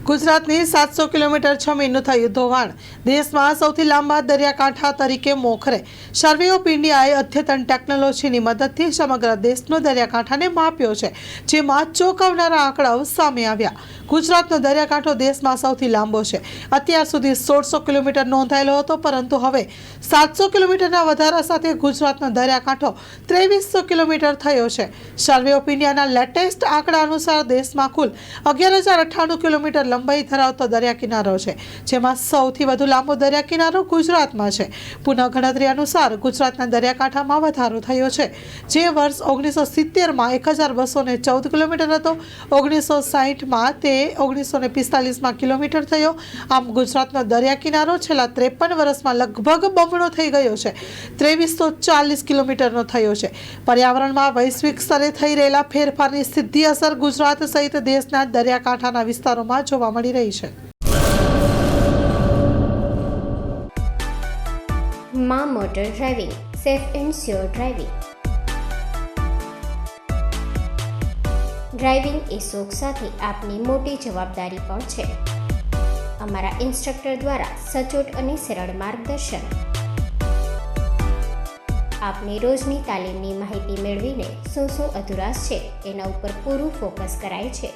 ગુજરાતની 700 કિલોમીટર જમીનનું થયું ધોવાણ. દેશમાં સૌથી લાંબા દરિયાકાંઠા તરીકે મોખરે. સર્વે ઓફ ઇન્ડિયાએ અદ્યતન ટેકનોલોજીની મદદથી સમગ્ર દેશનો દરિયાકાંઠાને માપ્યો છે, જેમાં ચોંકાવનારા આંકડાઓ સામે આવ્યા. ગુજરાતનો દરિયાકાંઠો દેશમાં સૌથી લાંબો છે. અત્યાર સુધી 1600 કિલોમીટર નોંધાયેલો હતો, પરંતુ હવે 700 કિલોમીટરના વધારા સાથે ગુજરાતનો દરિયાકાંઠો 2300 કિલોમીટર થયો છે. સર્વે ઓફ ઇન્ડિયાના લેટેસ્ટ આંકડા અનુસાર દેશમાં કુલ 11,098 કિલોમીટર લંબાઈ ધરાવતો દરિયા કિનારો છે, જેમાં સૌથી વધુ લાંબો દરિયા કિનારો ગુજરાતમાં છે. પુનઃ ગણતરી અનુસાર ગુજરાતના દરિયાકાંઠામાં વધારો થયો છે, જે વર્ષ 1970માં 1,214 કિલોમીટર હતો. 1960માં તે 1945માં કિલોમીટર થયો. આમ ગુજરાતનો દરિયા કિનારો છેલ્લા 53 વર્ષમાં લગભગ બમણો થઈ ગયો છે. 2340 કિલોમીટરનો થયો છે. પર્યાવરણમાં વૈશ્વિક સ્તરે થઈ રહેલા ફેરફારની સીધી અસર ગુજરાત સહિત દેશના દરિયાકાંઠાના વિસ્તારોમાં જોવા મળી રહી છે. માં motor driving, safe and sure driving. Driving એ શોખ સાથે આપની મોટી જવાબદારી પણ છે. અમારા ઇન્સ્ટ્રક્ટર દ્વારા સચોટ અને સરળ માર્ગદર્શન. આપની રોજની તાલીમની માહિતી મેળવીને શું અધુરાશ છે એના ઉપર પૂરું ફોકસ કરાય છે.